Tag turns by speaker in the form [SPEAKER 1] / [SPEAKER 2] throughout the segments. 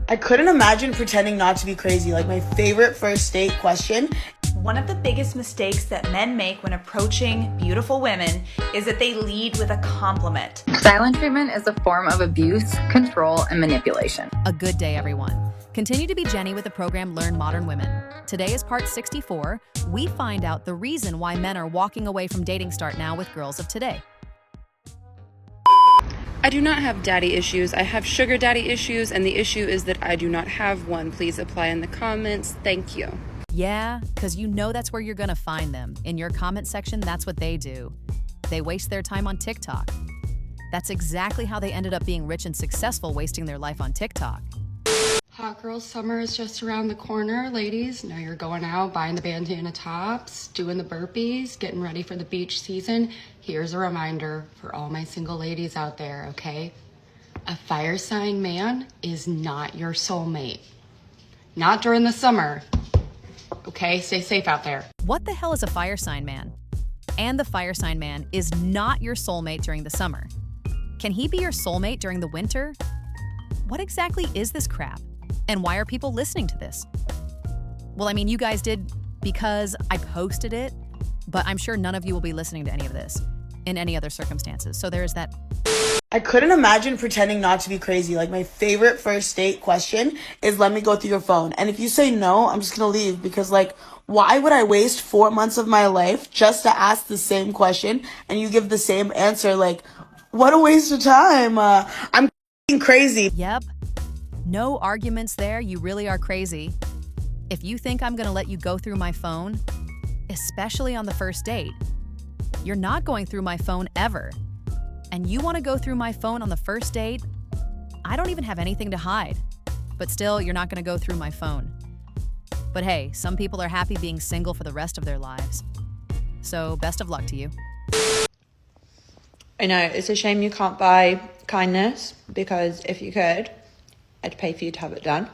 [SPEAKER 1] I couldn't imagine pretending not to be crazy. Like, my favorite first date question.
[SPEAKER 2] One of the biggest mistakes that men make when approaching beautiful women is that they lead with a compliment.
[SPEAKER 3] Silent treatment is a form of abuse, control, and manipulation.
[SPEAKER 4] A good day, everyone. Continue to be Jenny with the program Learn Modern Women. Today is part 64. We find out the reason why men are walking away from Dating Start Now with girls of today.
[SPEAKER 5] I do not have daddy issues. I have sugar daddy issues, and the issue is that I do not have one. Please apply in the comments. Thank you.
[SPEAKER 4] Yeah, because you know that's where you're going to find them. In your comment section, that's what they do. They waste their time on TikTok. That's exactly how they ended up being rich and successful, wasting their life on TikTok.
[SPEAKER 6] Hot girl summer is just around the corner, ladies. Now you're going out, buying the bandana tops, doing the burpees, getting ready for the beach season. Here's a reminder for all my single ladies out there, okay? A fire sign man is not your soulmate. Not during the summer. Okay, stay safe out there.
[SPEAKER 4] What the hell is a fire sign man? And the fire sign man is not your soulmate during the summer. Can he be your soulmate during the winter? What exactly is this crap? And why are people listening to this? Well, I mean, you guys did because I posted it, but I'm sure none of you will be listening to any of this in any other circumstances. So there's that.
[SPEAKER 1] I couldn't imagine pretending not to be crazy. Like, my favorite first date question is, let me go through your phone. And if you say no, I'm just going to leave, because, like, why would I waste 4 months of my life just to ask the same question and you give the same answer? Like, what a waste of time. I'm crazy.
[SPEAKER 4] Yep. No arguments there. You really are crazy. If you think I'm going to let you go through my phone, especially on the first date, you're not going through my phone ever. And you want to go through my phone on the first date? I don't even have anything to hide. But still, you're not going to go through my phone. But hey, some people are happy being single for the rest of their lives. So best of luck to you.
[SPEAKER 7] I know, it's a shame you can't buy kindness, because if you could, I'd pay for you to have it done.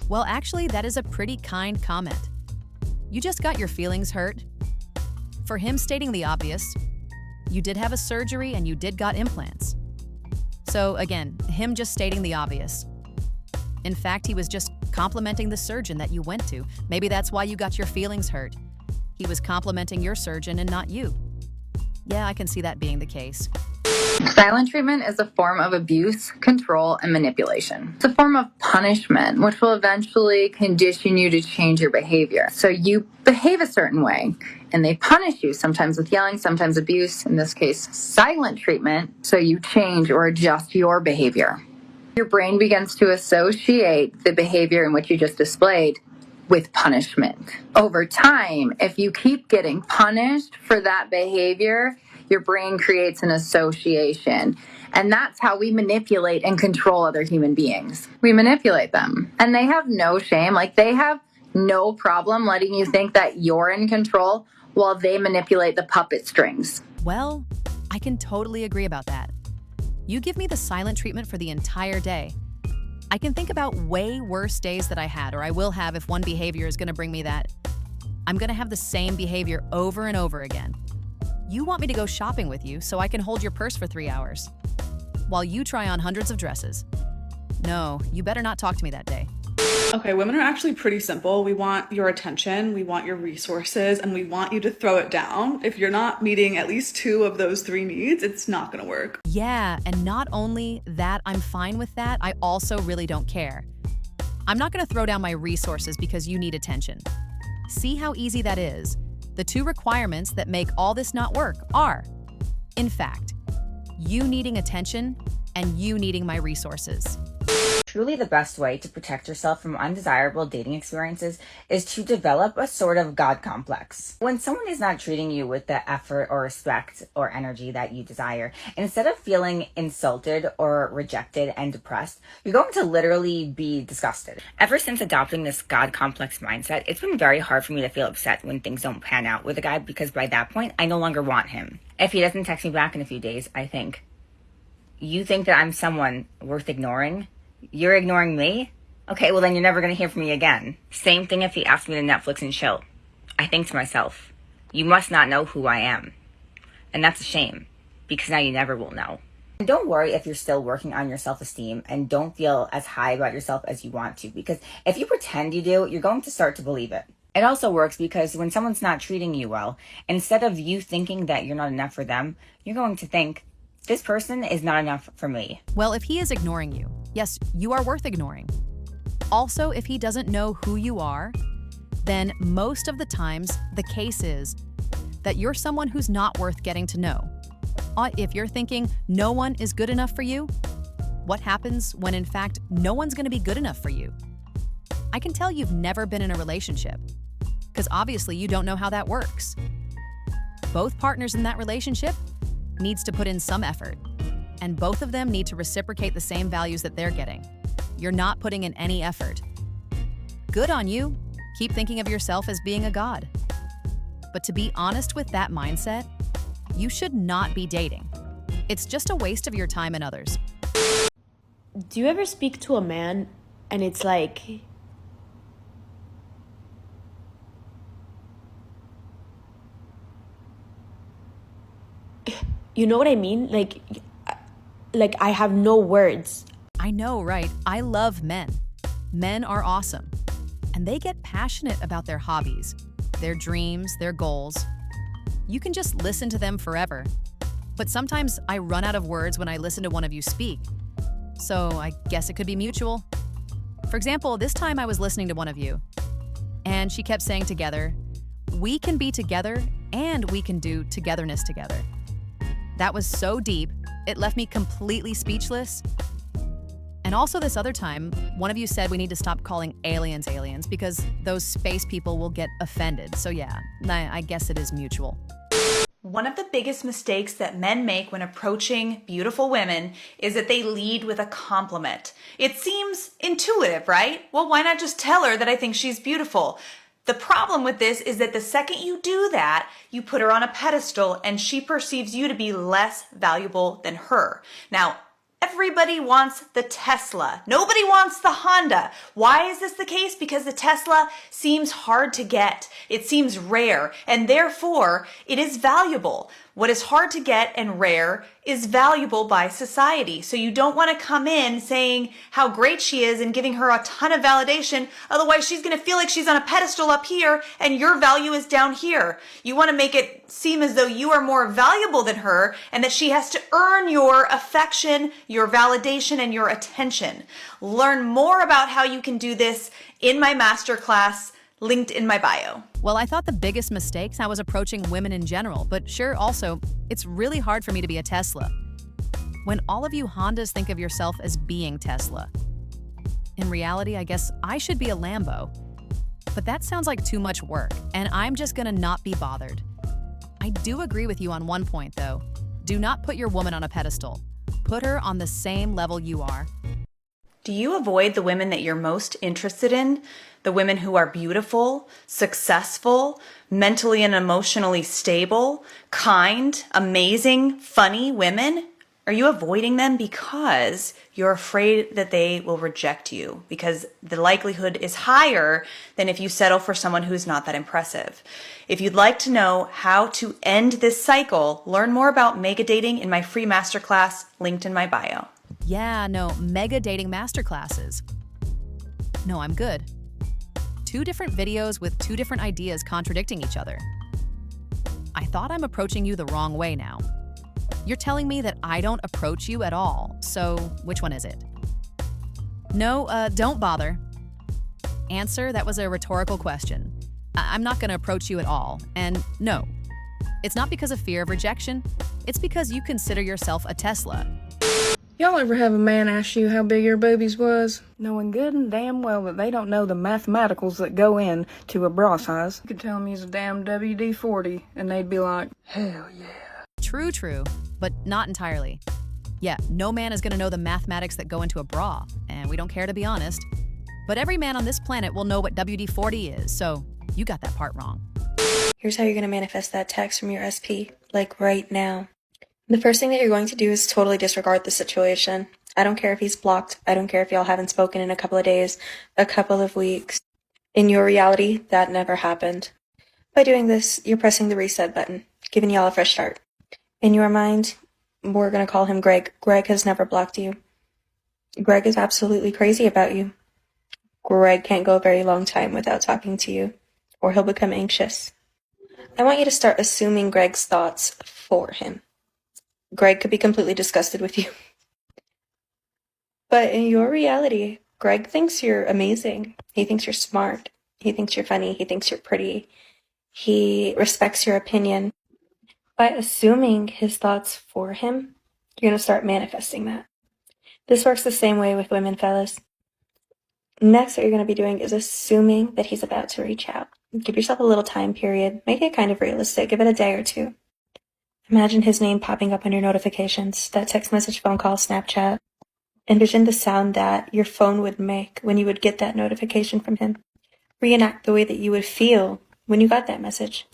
[SPEAKER 4] Well, actually, that is a pretty kind comment. You just got your feelings hurt. For him stating the obvious, you did have a surgery and you did got implants. So again, him just stating the obvious. In fact, he was just complimenting the surgeon that you went to. Maybe that's why you got your feelings hurt. He was complimenting your surgeon and not you. Yeah, I can see that being the case.
[SPEAKER 3] Silent treatment is a form of abuse, control, and manipulation. It's a form of punishment, which will eventually condition you to change your behavior. So you behave a certain way, and they punish you, sometimes with yelling, sometimes abuse, in this case, silent treatment, so you change or adjust your behavior. Your brain begins to associate the behavior in which you just displayed with punishment. Over time, if you keep getting punished for that behavior, your brain creates an association. And that's how we manipulate and control other human beings. We manipulate them. And they have no shame. Like, they have no problem letting you think that you're in control while they manipulate the puppet strings.
[SPEAKER 4] Well, I can totally agree about that. You give me the silent treatment for the entire day. I can think about way worse days that I had, or I will have, if one behavior is going to bring me that. I'm going to have the same behavior over and over again. You want me to go shopping with you so I can hold your purse for 3 hours, while you try on hundreds of dresses. No, you better not talk to me that day.
[SPEAKER 8] Okay, women are actually pretty simple. We want your attention, we want your resources, and we want you to throw it down. If you're not meeting at least 2 of those 3 needs, it's not gonna work.
[SPEAKER 4] Yeah, and not only that, I'm fine with that, I also really don't care. I'm not gonna throw down my resources because you need attention. See how easy that is? The 2 requirements that make all this not work are, in fact, you needing attention and you needing my resources.
[SPEAKER 9] Truly the best way to protect yourself from undesirable dating experiences is to develop a sort of God complex. When someone is not treating you with the effort or respect or energy that you desire, instead of feeling insulted or rejected and depressed, you're going to literally be disgusted. Ever since adopting this God complex mindset, it's been very hard for me to feel upset when things don't pan out with a guy, because by that point, I no longer want him. If he doesn't text me back in a few days, I think, you think that I'm someone worth ignoring? You're ignoring me? Okay, well then you're never going to hear from me again. Same thing if he asks me to Netflix and chill. I think to myself, you must not know who I am. And that's a shame, because now you never will know. And don't worry if you're still working on your self-esteem and don't feel as high about yourself as you want to, because if you pretend you do, you're going to start to believe it. It also works because when someone's not treating you well, instead of you thinking that you're not enough for them, you're going to think, this person is not enough for me.
[SPEAKER 4] Well, if he is ignoring you, yes, you are worth ignoring. Also, if he doesn't know who you are, then most of the times the case is that you're someone who's not worth getting to know. If you're thinking no one is good enough for you, what happens when in fact no one's going to be good enough for you? I can tell you've never been in a relationship, because obviously you don't know how that works. Both partners in that relationship needs to put in some effort, and both of them need to reciprocate the same values that they're getting. You're not putting in any effort. Good on you. Keep thinking of yourself as being a god. But to be honest with that mindset, you should not be dating. It's just a waste of your time and others.
[SPEAKER 10] Do you ever speak to a man and it's like, you know what I mean? Like I have no words.
[SPEAKER 4] I know, right? I love men. Men are awesome. And they get passionate about their hobbies, their dreams, their goals. You can just listen to them forever. But sometimes I run out of words when I listen to one of you speak. So I guess it could be mutual. For example, this time I was listening to one of you, and she kept saying together, we can be together and we can do togetherness together. That was so deep, it left me completely speechless. And also this other time, one of you said we need to stop calling aliens aliens because those space people will get offended. So yeah, I guess it is mutual.
[SPEAKER 2] One of the biggest mistakes that men make when approaching beautiful women is that they lead with a compliment. It seems intuitive, right? Well, why not just tell her that I think she's beautiful? The problem with this is that the second you do that, you put her on a pedestal and she perceives you to be less valuable than her. Now, everybody wants the Tesla. Nobody wants the Honda. Why is this the case? Because the Tesla seems hard to get. It seems rare, and therefore it is valuable. What is hard to get and rare is valuable by society. So you don't want to come in saying how great she is and giving her a ton of validation. Otherwise, she's going to feel like she's on a pedestal up here and your value is down here. You want to make it seem as though you are more valuable than her and that she has to earn your affection, your validation, and your attention. Learn more about how you can do this in my masterclass, linked in my bio.
[SPEAKER 4] Well, I thought the biggest mistakes I was approaching women in general, but sure, also, it's really hard for me to be a Tesla. When all of you Hondas think of yourself as being Tesla. In reality, I guess I should be a Lambo. But that sounds like too much work, and I'm just gonna not be bothered. I do agree with you on one point, though. Do not put your woman on a pedestal. Put her on the same level you are.
[SPEAKER 2] Do you avoid the women that you're most interested in? The women who are beautiful, successful, mentally and emotionally stable, kind, amazing, funny women? Are you avoiding them because you're afraid that they will reject you? Because the likelihood is higher than if you settle for someone who's not that impressive. If you'd like to know how to end this cycle, learn more about mega dating in my free masterclass linked in my bio.
[SPEAKER 4] Yeah, no, mega dating masterclasses. No, I'm good. 2 different videos with 2 different ideas contradicting each other. I thought I'm approaching you the wrong way now. You're telling me that I don't approach you at all, so which one is it? No, don't bother. Answer, that was a rhetorical question. I'm not gonna approach you at all, and no. It's not because of fear of rejection, it's because you consider yourself a Tesla.
[SPEAKER 11] Y'all ever have a man ask you how big your boobies was? Knowing good and damn well that they don't know the mathematicals that go in to a bra size. You could tell them he's a damn WD-40, and they'd be like, hell yeah.
[SPEAKER 4] True, but not entirely. Yeah, no man is gonna know the mathematics that go into a bra, and we don't care to be honest. But every man on this planet will know what WD-40 is, so you got that part wrong.
[SPEAKER 12] Here's how you're gonna manifest that text from your SP, like right now. The first thing that you're going to do is totally disregard the situation. I don't care if he's blocked. I don't care if y'all haven't spoken in a couple of days, a couple of weeks. In your reality, that never happened. By doing this, you're pressing the reset button, giving y'all a fresh start. In your mind, We're gonna call him Greg. Greg has never blocked you. Greg is absolutely crazy about you. Greg can't go a very long time without talking to you, or he'll become anxious. I want you to start assuming Greg's thoughts for him. Greg could be completely disgusted with you. But in your reality, Greg thinks you're amazing. He thinks you're smart. He thinks you're funny. He thinks you're pretty. He respects your opinion. By assuming his thoughts for him, you're going to start manifesting that. This works the same way with women, fellas. Next, what you're going to be doing is assuming that he's about to reach out. Give yourself a little time period. Make it kind of realistic. Give it a day or two. Imagine his name popping up on your notifications, that text message, phone call, Snapchat. Envision the sound that your phone would make when you would get that notification from him. Reenact the way that you would feel when you got that message.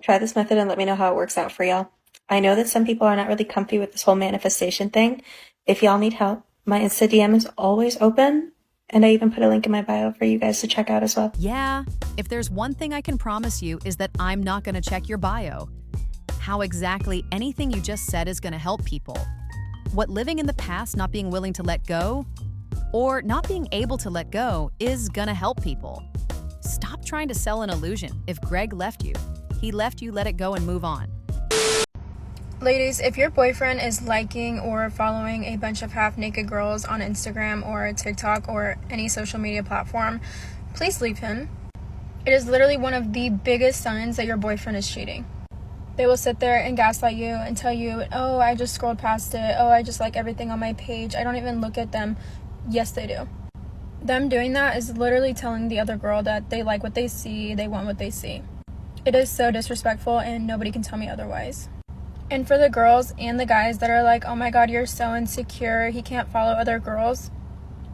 [SPEAKER 12] Try this method and let me know how it works out for y'all. I know that some people are not really comfy with this whole manifestation thing. If y'all need help, my Insta DM is always open, and I even put a link in my bio for you guys to check out as well.
[SPEAKER 4] Yeah, if there's one thing I can promise you is that I'm not going to check your bio. How exactly anything you just said is going to help people. What living in the past, not being willing to let go, or not being able to let go is going to help people. Stop trying to sell an illusion. If Greg left you, he left you, let it go and move on.
[SPEAKER 13] Ladies, if your boyfriend is liking or following a bunch of half-naked girls on Instagram or TikTok or any social media platform, please leave him. It is literally one of the biggest signs that your boyfriend is cheating. They will sit there and gaslight you and tell you, oh, I just scrolled past it. Oh, I just like everything on my page. I don't even look at them. Yes, they do. Them doing that is literally telling the other girl that they like what they see, they want what they see. It is so disrespectful and nobody can tell me otherwise. And for the girls and the guys that are like, oh my god, you're so insecure, he can't follow other girls.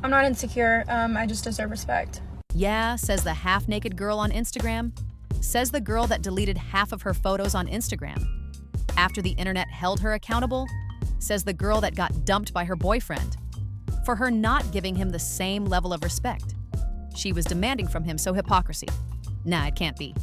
[SPEAKER 13] I'm not insecure, I just deserve respect.
[SPEAKER 4] Yeah, says the half-naked girl on Instagram. Says the girl that deleted half of her photos on Instagram. After the internet held her accountable, says the girl that got dumped by her boyfriend for her not giving him the same level of respect. She was demanding from him, so hypocrisy. Nah, it can't be.